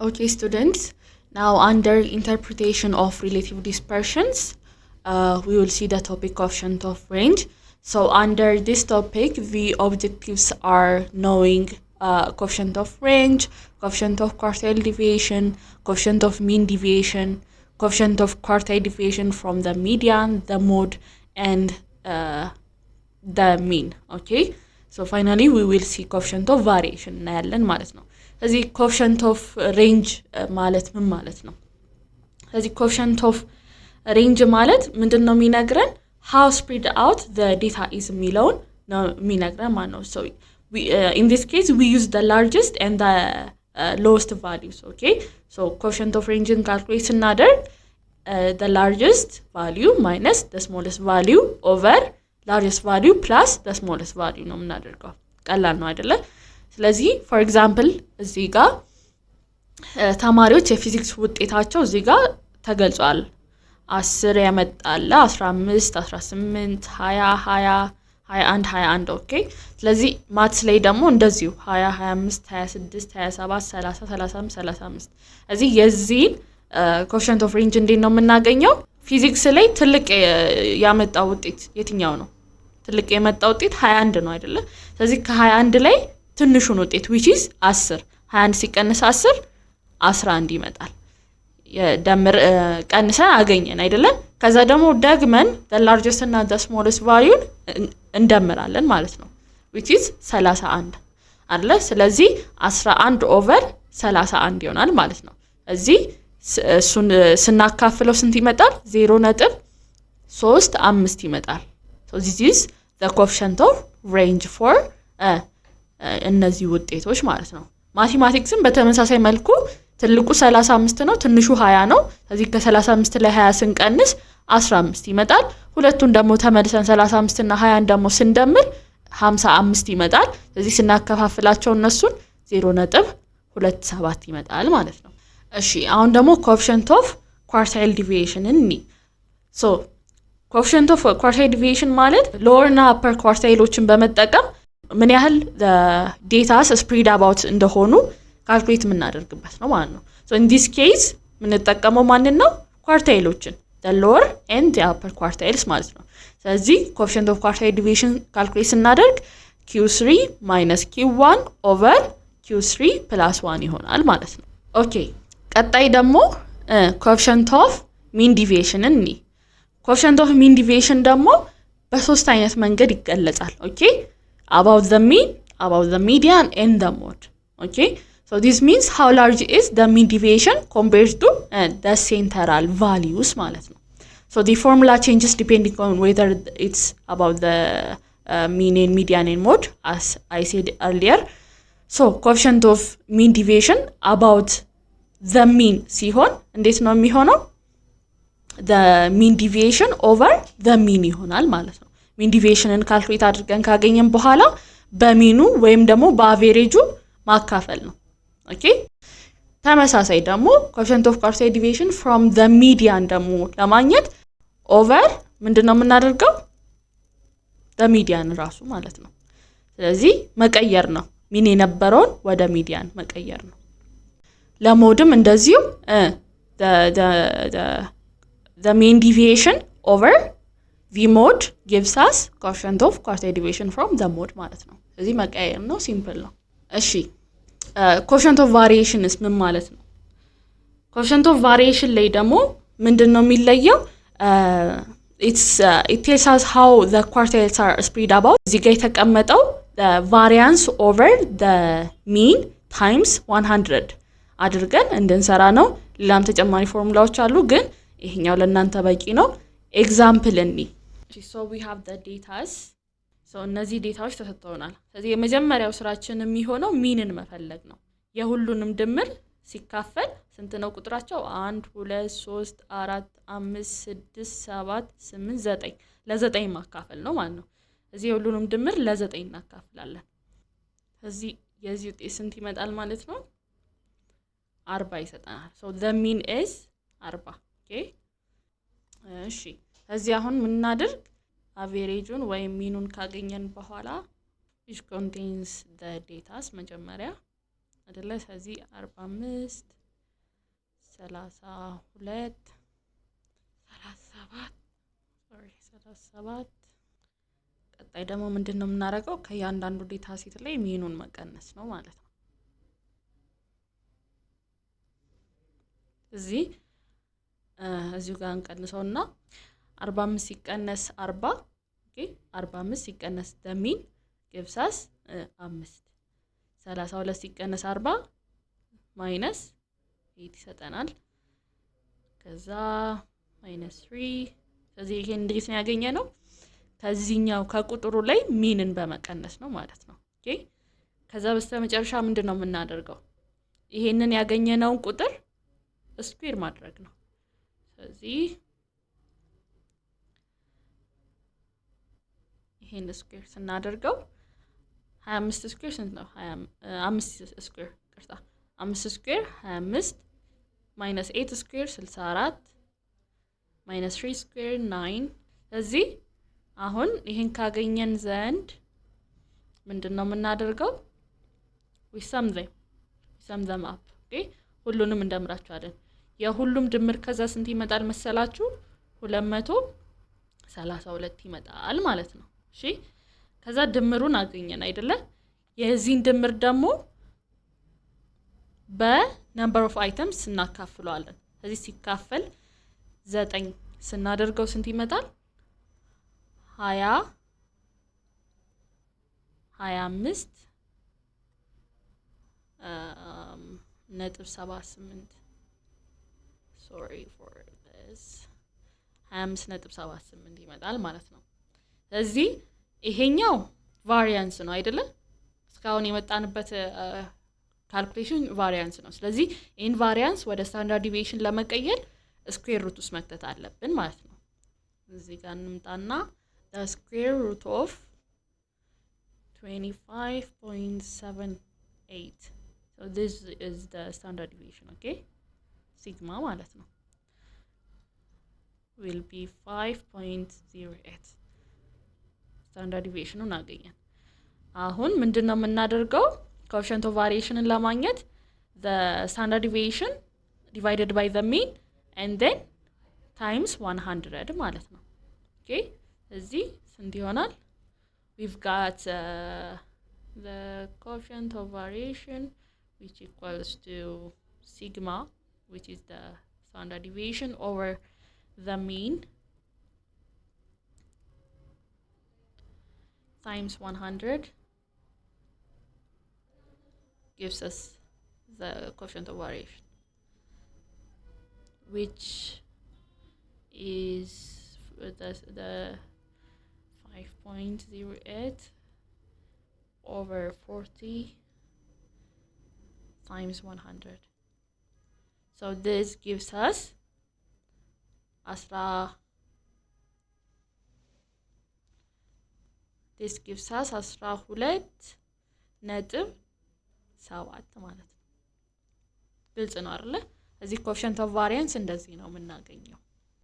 Okay, students, now under interpretation of relative dispersions, we will see the topic coefficient of range. So under this topic, the objectives are knowing coefficient of range, coefficient of quartile deviation, coefficient of mean deviation, coefficient of quartile deviation from the median, the mode, and the mean. Okay, so finally we will see coefficient of variation እናያለን ማለት ነው። ስለዚህ coefficient of range ማለት ምን ማለት ነው? ስለዚህ coefficient of range ማለት ምንድነው የሚነግረን how spread out the data is የሚለውን ነው የሚነግረን ማለት ነው። so in this case we use the largest and the lowest values. Okay, so coefficient of range calculate ስናደርግ the largest value minus the smallest value over largest value plus the smallest value ነው የምናደርገው። ቀላል ነው አይደለ? ስለዚህ for example እዚህ ጋር ተማሪዎች የፊዚክስ ውጤታቸው እዚህ ጋር ተገልጿል። 10 ያመጣል 15 18 20 20 21 21 ኦኬ። ስለዚህ ማትስ ላይ ደግሞ እንደዚሁ 20 25 26 27 30 35 35 እዚህ የዚህን coefficient of range እንዴት ነው የምናገኘው? ፊዚክስ ላይ ትልቅ ያመጣው ውጤት የትኛው ነው? ትልቅ የመጣው ውጤት 21 ነው አይደለ? ስለዚህ ከ21 ላይ ትንሹን ውጤት which is 10 21 ሲቀነስ 10 11 ይመጣል። የደምር ቀንሰን አገኘን አይደለ? ከዛ ደግሞ ደግመን the largest እና the smallest value እንደምራለን ማለት ነው which is 31 አይደለ? ስለዚህ 11 over 31 ይሆናል ማለት ነው። እዚህ እሱን ስናካፍለው ስንት ይመጣል? 0.35 ይመጣል። so this is the coefficient of range for እነዚህ ውጤቶች ማለት ነው። ማቴማቲክስን በተመሳሳይ መልኩ ትልቁ 35 ነው፣ ትንሹ 20 ነው። ስለዚህ ከ35 ላይ 20 ስንቀንስ 15 ይመጣል። ሁለቱን ደግሞ ተመልሰን 35 እና 20 ደግሞ ስንደምር 55 ይመጣል። ስለዚህ ስናከፋፍላቸው እነሱን 0.27 ይመጣል ማለት ነው። እሺ አሁን ደግሞ coefficient of quartile deviation እንኒ so coefficient of quartile deviation ማለት lower እና upper quartileዎችን በመጠቀም ምን ያህል the data spread about እንደሆኑ ካልኩሌት የምናደርግበት ነው ማለት ነው። so in this case የምንጠቀመው ማንን ነው? quartileዎችን the lower and the upper quartiles ማለት ነው። ስለዚህ coefficient of quartile deviation ካልኩሌት ስናደርግ q3 minus q1 over q3 plus 1 ይሆናል ማለት ነው። ኦኬ ቀጣይ ደግሞ coefficient of mean deviation እንኒ coefficient of mean deviation ደግሞ በሶስት አይነት መንገድ ይገለጻል። ኦኬ about the mean, about the median and the mode. Okay, so this means how large is the mean deviation compared to the central values ማለት ነው። so the formula changes depending on whether it's about the mean and median and mode as I said earlier. so coefficient of mean deviation about the mean ሲሆን እንዴት ነው የሚሆነው? the mean deviation over the mean ይሆናል ማለት ነው። mean deviationን ካልኩሌት አድርገን ካገኘን በኋላ በሚኑ ወይም ደግሞ በአቨሬጁ ማካፈል ነው። ኦኬ ተመሳሳይ ደግሞ coefficient of quartile deviation from the median ደግሞ ለማግኘት over ምንድነው የምናደርገው? the median ራሱ ማለት ነው። ስለዚህ መቀየር ነው። ሚን የነበረውን ወደ ሚዲያን መቀየር ነው። ለሞድም እንደዚሁ the mean deviation over v mode gives us coefficient of quartile deviation from the mode ማለት ነው። ስለዚህ መቀየር ነው። ሲምፕል ነው። እሺ coefficient of variation ምን ማለት ነው? coefficient of variation ላይ ደግሞ ምንድነው የሚለየው? it tells us how the quartiles are spread about. እዚህ ጋር የተቀመጠው the variance over the mean times 100 አድርገን እንድንሰራ ነው። ሌላም ተጨማሪ ፎርሙላዎች አሉ ግን ይሄኛው ለእናንተ በቂ ነው። ኤግዛምፕል እንኒ so we have the datas. so እነዚህ ዴታዎች ተሰጥተውናል። ስለዚህ የመጀመሪያው ስራችን የሚሆነው ሚንን መፈለግ ነው። የሁሉንም ድምር ሲካፈል ስንት ነው ቁጥራቸው? 1 2 3 4 5 6 7 8 9 ለ9 ማካፈል ነው ማለት ነው። እዚህ የሁሉንም ድምር ለ9 እናካፍላለን። ስለዚህ የዚህ ውጤት ስንት ይመጣል ማለት ነው? 40 ይሰጣናል። so the mean is 40. okay እሺ እዚህ አሁን ምን እናድርግ? አቨሬጁን ወይም ሚኑን ካገኘን በኋላ which contains the data መጀመሪያ አይደለ? ስለዚህ 45 37 ቀጣይ ደግሞ ምንድነው የምናደርገው ከያንዳንዱ ዴታ ሴት ላይ ሚኑን መቀነስ ነው ማለት ነው እዚሁ ጋር እንቀንሰውና 45 ሲቀነስ 40 ኦኬ 45 ሲቀነስ the mean gives us 5 32 ሲቀነስ 40 minus 8 ይሰጠናል ከዛ minus 3 ስለዚህ ይሄን እንዴት ነው ያገኘነው ከዚህኛው ከቁጥሩ ላይ ሚንን በመቀነስ ነው ማለት ነው ኦኬ ከዛ በስተመጨረሻ ምንድነው የምናደርገው ይሄንን ያገኘነውን ቁጥር ስኩዌር ማድረግ ነው ስለዚህ ይሄን ስኩዌር ስናደርገው 25 ስኩዌር ስንት ነው 5 ስኩዌር ቅርታ 5 ስኩዌር 25 minus 8 ስኩዌር 64 minus 3 ስኩዌር 9 ስለዚህ አሁን ይሄን ካገኘን ዘንድ ምንድነው የምናደርገው we sum them up okay ሁሉንም እንደምራቸዋለን የሁሉም ድምር ከዛ ስንት ይመጣል መሰላችሁ 232 ይመጣል ማለት ነው እሺ ከዛ ድምሩን አገኘን አይደለ የዚህን ድምር ደግሞ በነምበር ኦፍ አይተምስ እናካፍለዋለን ስለዚህ ሲካፈል 9 ስናደርገው ስንት ይመጣል 25 ነጥብ 78 sorry for this 25.78 ይመጣል ማለት ነው ስለዚህ ይሄኛው ቫሪያንስ ነው አይደለ እስካሁን የመጣንበት ካልኩሌሽን ቫሪያንስ ነው ስለዚህ ኢን ቫሪያንስ ወደ ስታንዳርድ ዲቪዬሽን ለመቀየር ስኩዌር ሩት ውስጥ መክተት አለብን ማለት ነው እዚህ ጋር እንምጣና the square root of 25.78 so this is the standard deviation okay sigma ማለት ነው will be 5.08 standard deviation አገኘን አሁን ምንድነው የምናደርገው coefficient of variation ለማግኘት the standard deviation divided by the mean and then times 100 ማለት ነው okay እዚህ ስንት ይሆናል we've got the coefficient of variation which equals to sigma which is the standard deviation over the mean times 100 gives us the coefficient of variation which is the 5.08 over 40 times 100 so this gives us 12.7 ማለት ነው ግልጽ ነው አይደል እዚህ coefficient of variance እንደዚህ ነው የምናገኘው